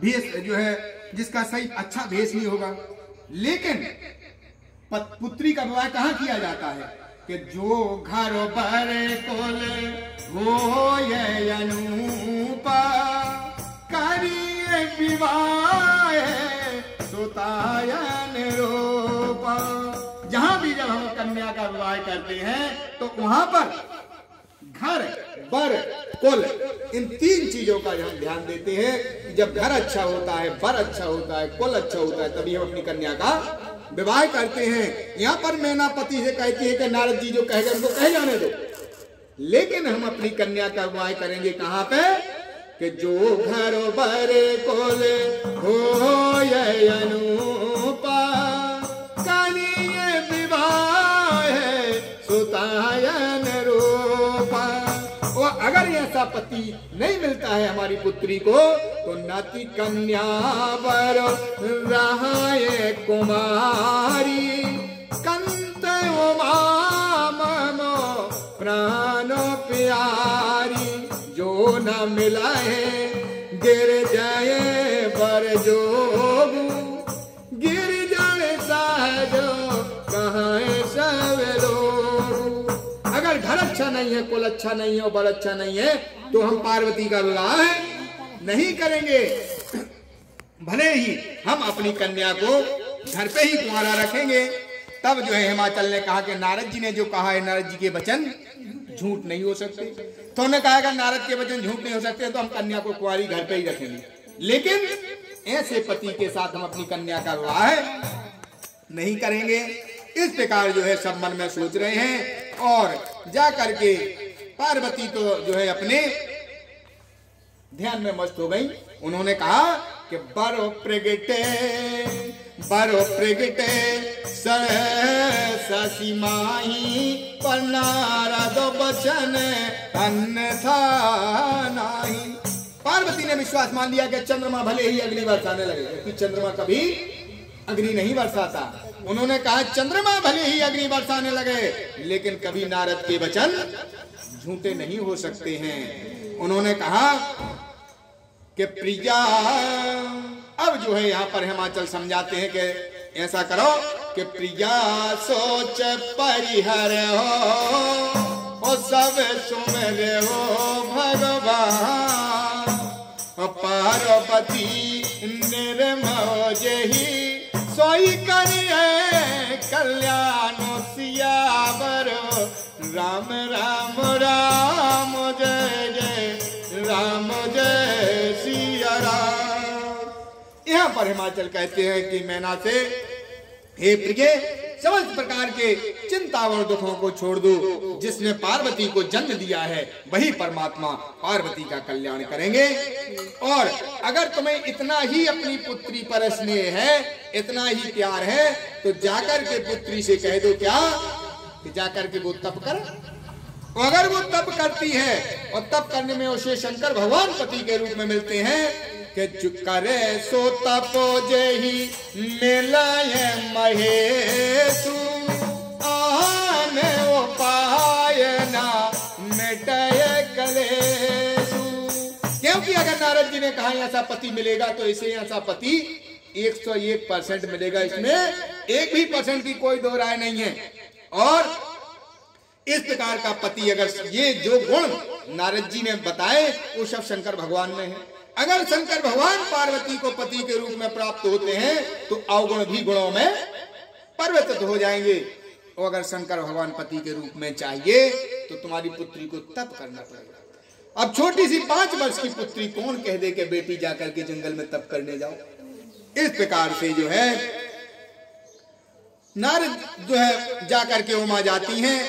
भेष जो है, जिसका सही अच्छा भेष नहीं होगा। लेकिन पुत्री का विवाह कहाँ किया जाता है कि जो घर बर कुल हो ये अनूपा करिए विवाह सुतायन रूपा। जहां भी जब हम कन्या का विवाह करते हैं तो वहां पर घर बर कुल इन तीन चीजों का हम ध्यान देते हैं। जब घर अच्छा होता है, बर अच्छा होता है, कुल अच्छा होता है, तभी हम अपनी कन्या का विवाह करते हैं। यहाँ पर मैना पति से कहती है कि नारद जी जो कह गए उनको कह जाने दो, लेकिन हम अपनी कन्या का विवाह करेंगे कहाँ पे कि जो घर बर कुल हो ये अनूपा कनिये विवाह सुतायन रूपा। और अगर ऐसा पति नहीं मिलता है हमारी पुत्री को तो नाती कन्या बर रहाए कुमारी कंत उमा ममो प्राण प्यारी। जो न मिला है गिर जाए बर जोगू गिर जाए सहजो कहाँ सब लोग। अगर घर अच्छा नहीं है, कुल अच्छा नहीं है और बड़ अच्छा नहीं है तो हम पार्वती का विवाह नहीं करेंगे। भले ही हम अपनी कन्या को घर पे ही कुंवारा रखेंगे। तब जो है हिमाचल ने कहा कि नारद जी ने जो कहा है, नारद जी के वचन झूठ नहीं हो सकते। तो उन्होंने कहा कि नारद के वचन झूठ नहीं हो सकते तो हम कन्या को कुंवारी घर पे ही रखेंगे। लेकिन ऐसे पति के साथ हम अपनी कन्या का विवाह नहीं करेंगे। इस प्रकार जो है सब मन में सोच रहे हैं और जा करके पार्वती तो जो है अपने ध्यान में मस्त हो गई। उन्होंने कहा कि बरो प्रगटे ससी माही पर नारद बचन अन्यथा नाही। पार्वती ने विश्वास मान लिया कि चंद्रमा भले ही अग्नि बरसाने लगे, क्योंकि चंद्रमा कभी अग्नि नहीं बरसाता। उन्होंने कहा चंद्रमा भले ही अग्नि बरसाने लगे लेकिन कभी नारद के वचन झूठे नहीं हो सकते हैं। उन्होंने कहा कि प्रिया, अब जो है यहाँ पर हिमाचल समझाते हैं कि ऐसा करो कि प्रिया सोच परिहर हो सब सुमर हो भगवान पार्वती निर्मो जही सोई करिए कल्याण सियावर राम राम राम जय जय राम जय सिया राम। यहाँ पर हिमाचल कहते हैं कि मैना से हे प्रिय समस्त प्रकार के चिंता और दुखों को छोड़ दो। जिसने पार्वती को जन्म दिया है वही परमात्मा पार्वती का कल्याण करेंगे। और अगर तुम्हें इतना ही अपनी पुत्री पर स्नेह है, इतना ही प्यार है, तो जाकर के पुत्री से कह दो क्या कि जाकर के वो तप कर। अगर वो तप करती है और तप करने में उसे शंकर भगवान पति के रूप में मिलते हैं कि करे सो तपो जेहि मिलाए महेशु आने वो पाए ना मिटाए कलेशु। क्योंकि अगर नारद जी ने कहा ऐसा पति मिलेगा तो इसे ऐसा पति 101% मिलेगा। इसमें 1% की कोई दो राय नहीं है। और इस प्रकार का पति, अगर ये जो गुण नारद जी ने बताए वो सब शंकर भगवान में है। अगर शंकर भगवान पार्वती को पति के रूप में प्राप्त होते हैं तो अवगुण भी गुणों में परिवर्तित हो जाएंगे। और अगर शंकर भगवान पति के रूप में चाहिए तो तुम्हारी पुत्री को तप करना पड़ेगा। अब छोटी सी 5 वर्ष की पुत्री कौन कह दे कि बेटी जाकर के जंगल में तप करने जाओ। इस प्रकार से जो है नारद जो है जाकर के उमा जाती हैं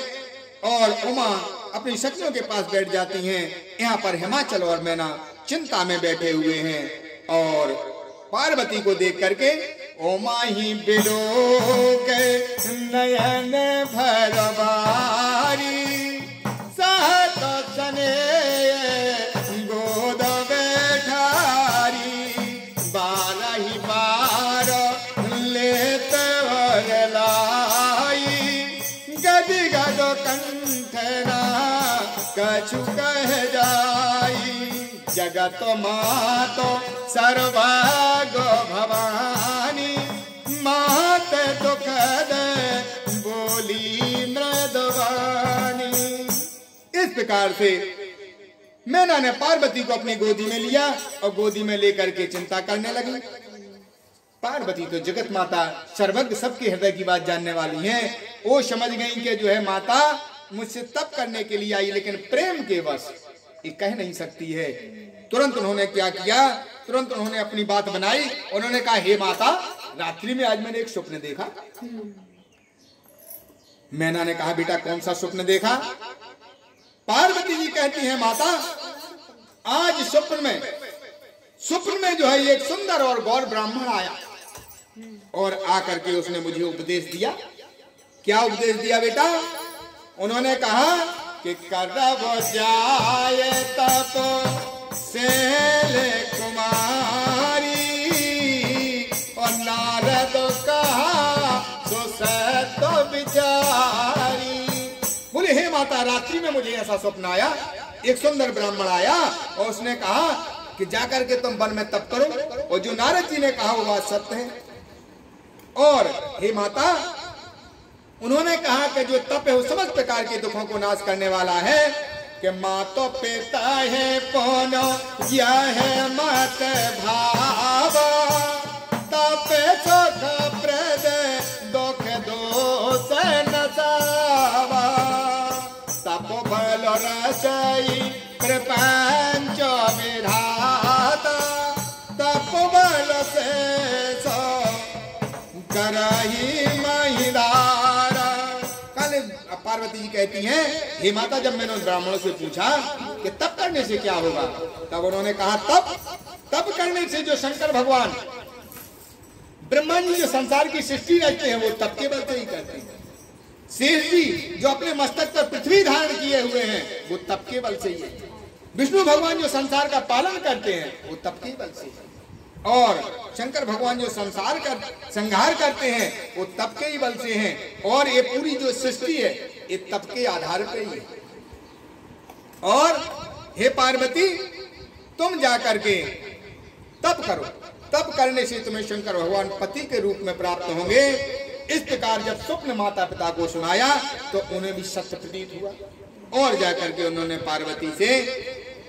और उमा अपनी सखियों के पास बैठ जाती हैं। यहाँ पर हिमाचल और मैना चिंता में बैठे हुए हैं और पार्वती को देख करके उमा ही बिलो के नयन भरवारी सहत सने गोद बैठारी 12 बार लेत लाई गद गद कंठना कछु कह जाई जगत मातो सर्वा प्रकार से मैना ने पार्वती को अपनी गोदी में लिया और गोदी में लेकर के चिंता करने लगी। पार्वती तो जगत माता, सर्वज्ञ, सबके हृदय की बात जानने वाली हैं। वो समझ गई कि जो है माता मुझसे तप करने के लिए आई, लेकिन प्रेम के वश ये कह नहीं सकती है। तुरंत उन्होंने क्या किया, तुरंत उन्होंने अपनी बात बनाई। उन्होंने कहा, हे माता, रात्रि में आज मैंने एक स्वप्न देखा। मैना ने कहा, बेटा कौन सा स्वप्न देखा? पार्वती जी कहती हैं, माता आज स्वप्न में जो है एक सुंदर और गौर ब्राह्मण आया और आकर के उसने मुझे उपदेश दिया। क्या उपदेश दिया बेटा? उन्होंने कहा कि करब जाए तप सेल कुमारी और नारद कहा सो तो बिचारी। बोले, हे माता, रात्रि में मुझे ऐसा स्वप्न आया, एक सुंदर ब्राह्मण आया और उसने कहा कि जाकर के तुम वन में तप करो, और जो नारद जी ने कहा वो बात सत्य है। और हे माता, उन्होंने कहा कि जो तप है वो समस्त प्रकार के दुखों को नाश करने वाला है। कि मातो पिता है कोनो या है मत भाव तप सुख प्रद दुख दोष नसावा तप बल रचई प्रपंच विधाता तप बल से करही महिदारा। कल पार्वती जी कहती हैं, हे माता, जब मैंने उस ब्राह्मणों से पूछा कि तप करने से क्या होगा, तब उन्होंने कहा तप करने से जो शंकर भगवान ब्रह्मा जी जो संसार की सृष्टि रचते हैं वो तप के बल से ही करते हैं। शेष जी जो अपने मस्तक पर पृथ्वी धारण किए हुए हैं वो तप के बल से ही है। विष्णु भगवान जो संसार का पालन करते हैं वो तप के बल से है। और शंकर भगवान जो संहार करते हैं वो तप के ही बल से हैं। और ये पूरी जो सृष्टि है ये तप के आधार पे ही है। और हे पार्वती, तुम जाकर के तप करो, तप करने से तुम्हें शंकर भगवान पति के रूप में प्राप्त होंगे। इस प्रकार जब स्वप्न माता पिता को सुनाया तो उन्हें भी सत्य प्रतीत हुआ और जाकर के उन्होंने पार्वती से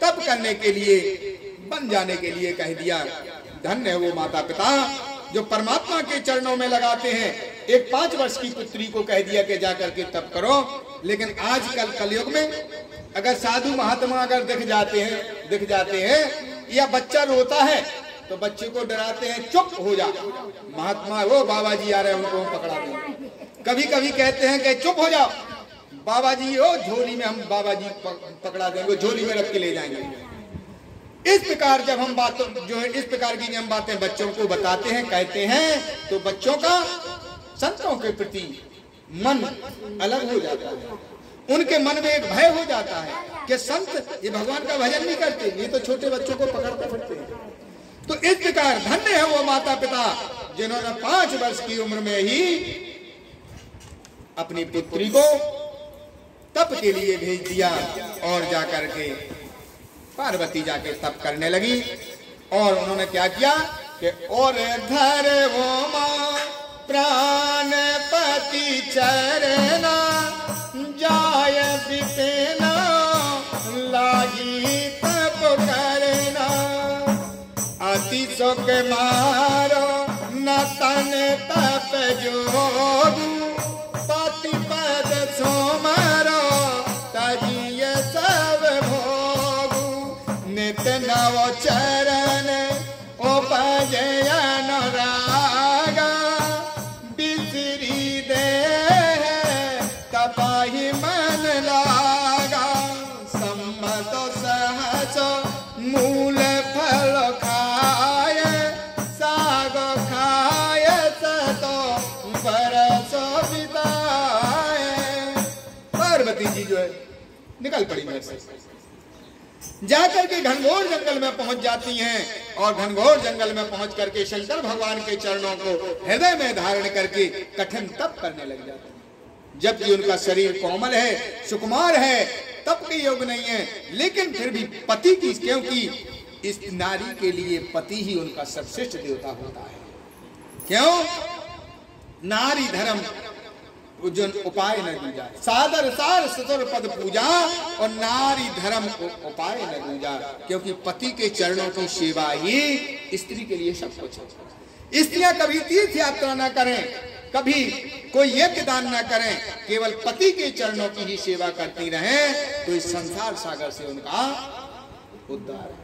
तप करने के लिए, बन जाने के लिए कह दिया। धन्य है वो माता पिता जो परमात्मा के चरणों में लगाते हैं। एक 5 वर्ष की पुत्री को कह दिया कि जाकर के तप करो। लेकिन आजकल कलयुग में अगर साधु महात्मा अगर दिख जाते हैं या बच्चा रोता है तो बच्चे को डराते हैं, चुप हो जा, महात्मा वो बाबा जी आ रहे हैं उनको पकड़ा देंगे। कभी कभी कहते हैं कि चुप हो जाओ, बाबा जी ओ झोली में हम बाबा जी पकड़ा देंगे, झोली में रख के ले जाएंगे। इस प्रकार जब हम बातों जो है इस प्रकार की हम बातें बच्चों को बताते हैं, कहते हैं, तो बच्चों का संतों के प्रति मन अलग हो जाता है। उनके मन में एक भय हो जाता है कि संत ये भगवान का भजन नहीं करते, ये तो छोटे बच्चों को पकड़ते फिरते हैं। तो इस प्रकार धन्य है वो माता पिता जिन्होंने 5 वर्ष की उम्र में ही अपनी पुत्री को तप के लिए भेज दिया और जाकर के पार्वती जाके तप करने लगी। और उन्होंने क्या किया कि और धर वो मां प्राणपति चरना जाय बितेना लागी तप करना अति सुख मारो न तन तप जोगु पति पद सो मारो तजिय सब नित नव चरण उपजयन रागा बिसरी दे तपाही मन लागा सम्मत सहज मूल फल खाय साग खाय सतो बरस बिताए। पार्वती जी जो है निकल पड़ी मेरे से, जाकर के घनघोर जंगल में पहुंच जाती हैं और घनघोर जंगल में पहुंच करके शंकर भगवान के चरणों को हृदय में धारण करके कठिन तप करने लग जाते हैं। जबकि उनका शरीर कोमल है, सुकुमार है, तप के योग नहीं है, लेकिन फिर भी पति की, क्योंकि इस नारी के लिए पति ही उनका सर्वश्रेष्ठ देवता होता है। क्यों? नारी धर्म जो उपाय न दूजा, सादर सार ससुर पद पूजा और नारी धर्म उपाय न दूजा, क्योंकि पति के चरणों की सेवा ही स्त्री के लिए सब कुछ है। स्त्रियां कभी तीर्थ यात्रा न करें, कभी कोई यज्ञ दान न करें, केवल पति के चरणों की ही सेवा करती रहें, तो इस संसार सागर से उनका उद्धार है।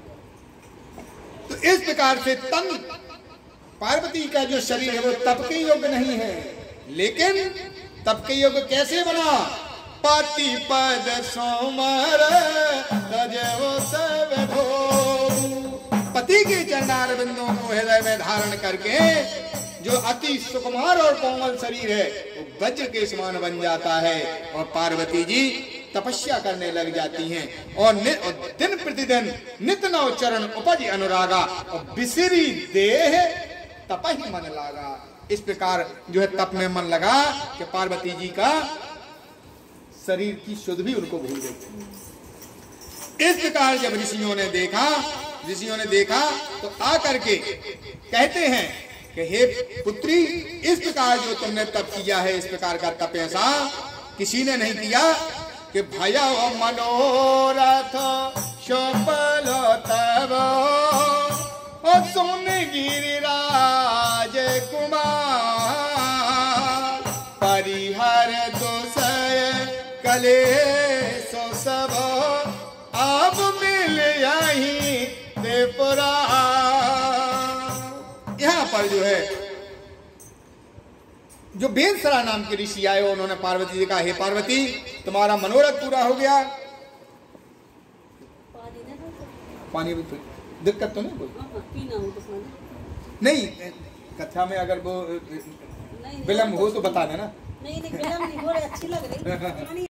तो इस प्रकार से तन पार्वती का जो शरीर है वो तप के योग्य नहीं है, लेकिन तप के योग्य कैसे बना? पति पद सोमर तजो सब भोग। पति के चरणार बिंदुओं को हृदय में धारण करके जो अति सुकुमार और कोमल शरीर है वो वज्र के समान बन जाता है, और पार्वती जी तपस्या करने लग जाती हैं, और दिन प्रतिदिन नित नव चरण उपज अनुरागा, और बिसरी देह तपहि मन लागा। इस प्रकार जो है तप में मन लगा कि पार्वती जी का शरीर की शुद्ध भी उनको भूल गई। इस प्रकार जब ऋषियों ने देखा तो आकर के कहते हैं कि हे पुत्री, इस प्रकार जो तुमने तप किया है, इस प्रकार का तप ऐसा किसी ने नहीं किया कि भया मनोरथ सफल तब सुन गिरिराज कुमार परिहर दोषय कलेश सब अब मिल यहीं त्रिपुरा। यहाँ पर जो है जो बेनसरा नाम के ऋषि आए, उन्होंने पार्वती जी कहा, हे पार्वती, तुम्हारा मनोरथ पूरा हो गया। पानी भी दिक्कत तो नहीं कोई? नहीं, कथा में अगर वो विलम्ब हो तो बता देना। नहीं, विलम्ब नहीं हो रही, अच्छी लग रही।